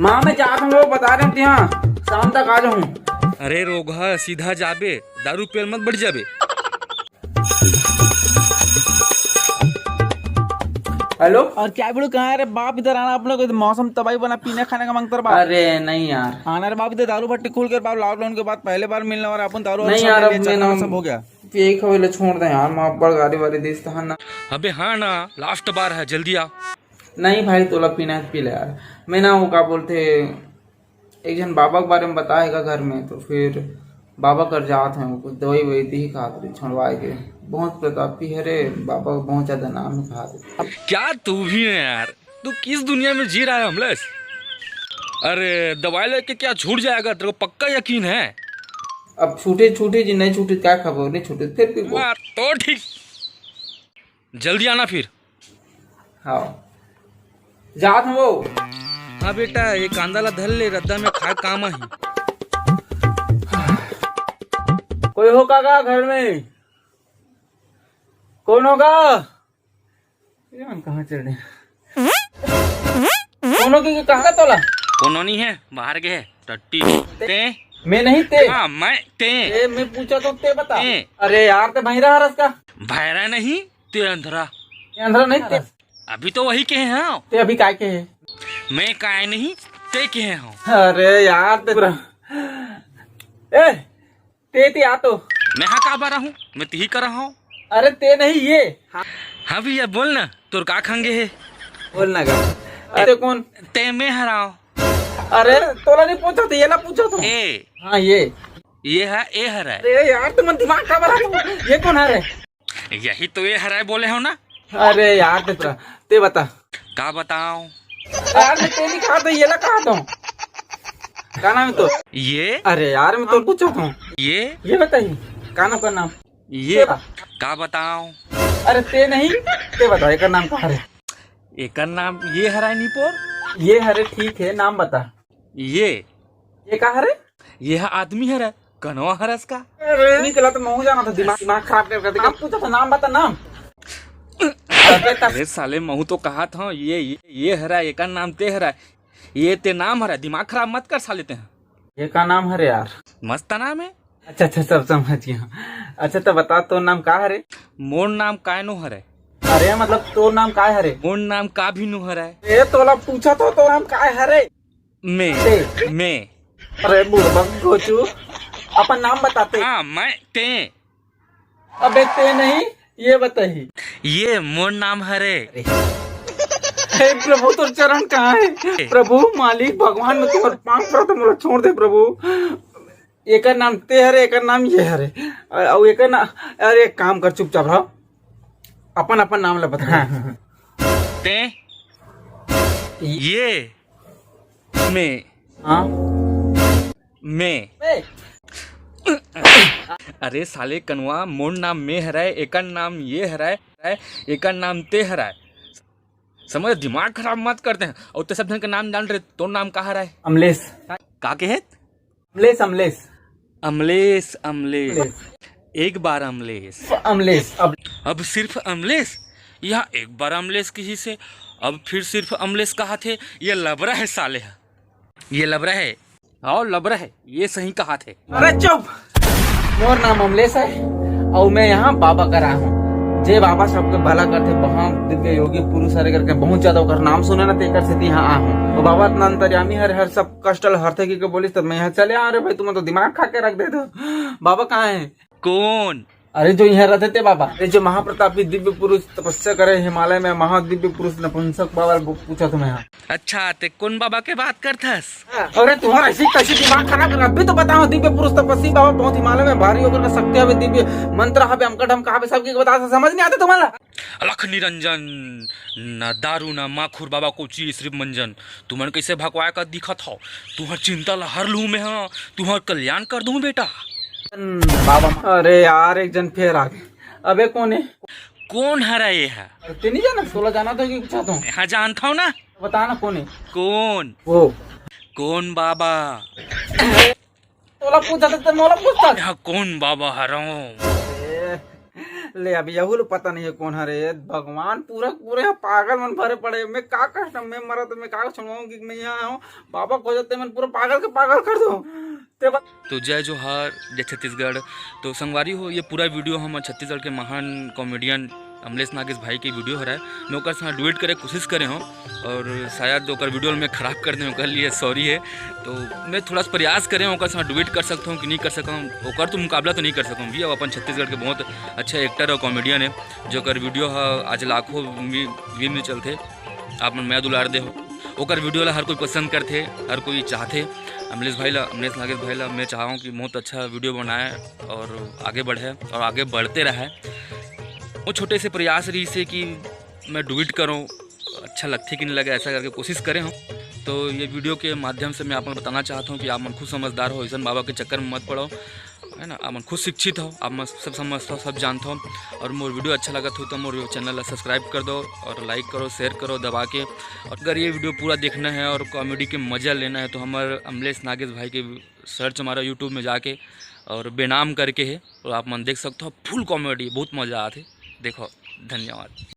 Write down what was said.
माँ मैं चाहता हूँ वो बता रहे थे यहाँ शाम तक आ जाऊँ। अरे रोगा सीधा जाबे, दारू पियल मत बढ़ जाबे। हेलो। और क्या बोलूं, कहाँ है रे बाप? इधर आना, आप लोग मौसम तबाही बना, पीने खाने का मांगता बाप। अरे नहीं यार, आना रे बाप, इधर दारू भट्टी खोल कर बाप, लॉकडाउन के बाद पहले बार मिलने वाला अपन दारू। नहीं यार, अब मैं ना सब हो गया। एक हवेले छोड़ दे यार, माँ बड़ गाड़ी वाली दिस था ना। अबे हाँ ना, लास्ट बार है, जल्दी आ। नहीं भाई तोला पीना है पी ले यार। मैं ना वो क्या बोलते, एक जन बाबा के बारे में बताएगा घर में, तो फिर बाबा कर जात हैं कुछ दवाई वही दी खाते छुड़वाए के। बहुत प्रतापी है रे बाबा, बहुत ज्यादा नाम है खाते। क्या तू भी है यार, तू किस दुनिया में जी रहा है अमलेश? अरे दवाई लेके क्या छूट जाएगा, तेरे को पक्का यकीन है? अब छूटे छूटे जी, नहीं छूटे क्या खबर, नहीं छूटे फिर भी हाँ, तो ठीक, जल्दी आना फिर। हाँ जात हूँ वो। हाँ बेटा, ये कांदा ला धर ले, रद्दा में खा काम ही। कोई हो काका घर में? कौन होगा? ये हम कहाँ चल रहे हैं? कौन होगी कहाँ तोला? कोनो नहीं है, बाहर गए है टट्टी। ते मैं नहीं ते। हाँ मैं ते। मैं पूछा तो ते बता। ते। अरे यार ते भैरा हरस का। भैरा नहीं, ते अंधरा। ये अंदर नहीं ते। अभी तो वही कहे हैं। ते अभी काय के है? मैं काय नहीं, ते कहे हूँ। अरे यार ते ए ते आ तो। मैं हाँ कहा रहा हूँ, मैं ती कर रहा हूँ। अरे ते नहीं ये। हाँ भैया बोल ना, तुर का खंगे है? बोलना का। अरे कौन? ते मैं हराओ। अरे तोला नहीं पूछा तो ये ना पूछा तो। ए हाँ ये है, ए हरा है। अरे यार तुम दिमाग खराब है। ये कौन है रे? यही तो ये हरा है बोले हो ना। अरे यार ते बता। का बताऊं? यार मैं ते नहीं कहा था, ये ला कहा था। क्या नाम है तो? ये अरे यार मैं तो पूछा था। ये बताइए कानों का नाम। ये का बताऊं? अरे ते नहीं, ते बता एक नाम कहा है? एक नाम ये हरा है नीपोर। ये हरे ठीक है, नाम बता। ये कहा है? ये आदमी हरा है, कनवा हरा इसका। नहीं चला तो मैं जाना था, दिमाग खराब कर दिया। पूछा था नाम बता, नाम। अरे साले महू तो कहा था ये हरा, एक नाम ते हरा, ये ते नाम हरा, दिमाग खराब मत कर साले ते। ये का नाम है रे यार? मस्त नाम है। अच्छा सब समझ गया। अच्छा तो बता तो नाम का है? मोर नाम काय नो हरा है। अरे मतलब तो नाम का है? मोर नाम का भी नो हरा है। ए तोला पूछा तो नाम का है? मैं अरे बुढ़बा गोचू, अपन नाम बताते। हाँ मैं ते। अबे ते नहीं, ये बताइए। ये मोर नाम हरे। हे प्रभु तो चरण कहाँ है? प्रभु मालिक भगवान में तुम्हारे पांव पर तो मुझे छोड़ दे प्रभु। एक नाम ते हरे, एक नाम ये हरे, और एक ना। अरे एक काम कर, चुपचाप रहो, अपन नाम ला बता। ते ये मैं। हाँ मैं अरे साले कनवा, मोर नाम में हराए, एक नाम ये हराए, एक नाम ते हराए। समझ, दिमाग खराब मत करते हैं। और तो सब जन का नाम जान रहे, तो नाम कहाँ हराए? अमलेश। का के है? अमलेश। अमलेश। एक बार अमलेश। अब सिर्फ अमलेश। यहाँ एक बार अमलेश किसी से, अब फिर सिर्फ अमलेश कहा थे। ये लबरा है साले है, ये लबरा है। और लबरा है, ये सही कहा थे। अरे चुप, मोर नाम अमलेश है और मैं यहाँ बाबा का रहा हूँ। जे बाबा सबके भला करते, बहुत दिव्य योगी पुरुष हरे करके बहुत ज्यादा कर नाम सुने ना, तेकर से यहाँ आ हूँ। तो बाबा इतना अंतर्यामी हर सब कष्ट हर थे की बोलिस, तब मैं यहाँ चले आ रहे भाई। तुम तो दिमाग खा के रख दे दो। बाबा कहाँ है? कौन? अरे जो यहाँ रहते थे बाबा, जो महाप्रतापी दिव्य पुरुष तपस्या करे हिमालय में, महादिव्य पुरुष नपुंसक बाबा पूछा तुम्हें यहाँ। अच्छा ते कौन बाबा के बात करथस? अरे तुम्हारा ऐसी कैसी दिमाग खराब कर, अभी तो बताओ। दिव्य पुरुष तपस्वी बाबा बहुत हिमालय में भारी होकर शक्ति हवे, दिव्य मंत्र हवे, हमकट हम कहा सबकी बता, समझ नहीं आता तुम्हारा? अलख निरंजन, न दारू न माखुर बाबा को ची श्री मंजन। तुमन कैसे भगवाया का दिखत हो? तुम्हार चिंता ला हर लू में, हाँ तुम्हार कल्याण कर दूं बेटा। बाबा अरे यार एक जन फिर आ गए। अबे कौन है? कौन हरा ये है? ते नहीं जाना, 16 जाना तो पूछा तुम। यहाँ जानता हूँ ना। बता ना कौन है? कौन? वो कौन बाबा? तोला पूछा तो मोला पूछता। यहाँ कौन बाबा हराओ? ले अभी यहू लोग पता नहीं है कौन है रे भगवान। पूरा पूरे पागल मन भरे पड़े। मैं का कष्ट मैं मरा तो मैं का सुनवाऊंगी कि मैं यहाँ आऊँ बाबा को जाते मन पूरा पागल के पागल कर दो। तो जय जोहार, जय छत्तीसगढ़। तो संगवारी हो, ये पूरा वीडियो हम छत्तीसगढ़ के महान कॉमेडियन अमलेश नागेश भाई की वीडियो हो रहा है। मैं ओकर साथ डुएट करे कोशिश करे हूँ और शायद ओकर वीडियो में खराब कर दें, ओकर लिए सॉरी है। तो मैं थोड़ा सा प्रयास करें ओकर साथ डुएट कर सकता हूँ कि नहीं कर सकता हूँ। ओकर तो मुकाबला तो नहीं कर सकूँ भी। अब अपन छत्तीसगढ़ के बहुत अच्छे एक्टर और कॉमेडियन है जो कर वीडियो आज लाखों व्यू में चलते। आप मन मैं दुलार दे हो ओकर वीडियो ला हर कोई पसंद करते, हर कोई चाहते। अमलेश भाई ला, अमलेश नागेश भाई ला मैं चाहूँ कि बहुत अच्छा वीडियो बनाए और आगे बढ़े और आगे बढ़ते रहे। वो छोटे से प्रयास रही से कि मैं डुएट करूँ, अच्छा लगते कि नहीं लगे ऐसा करके कोशिश करें हम। तो ये वीडियो के माध्यम से मैं आप बताना चाहता हूँ कि आप मन खुद समझदार हो, ईसन बाबा के चक्कर में मत पड़ो, है ना। आप मन खुद शिक्षित हो, आप मन सब समझते हो, सब जानते हो। और मोर वीडियो अच्छा लगा हो तो मोर चैनल सब्सक्राइब कर दो और लाइक करो, शेयर करो दबा के। और अगर ये वीडियो पूरा देखना है और कॉमेडी के मज़ा लेना है तो हमारे अमलेश नागेश भाई के सर्च हमारा यूट्यूब में जाके और बेनाम करके है और आप मन देख सकते हो। फुल कॉमेडी बहुत मज़ा आते देखो। धन्यवाद।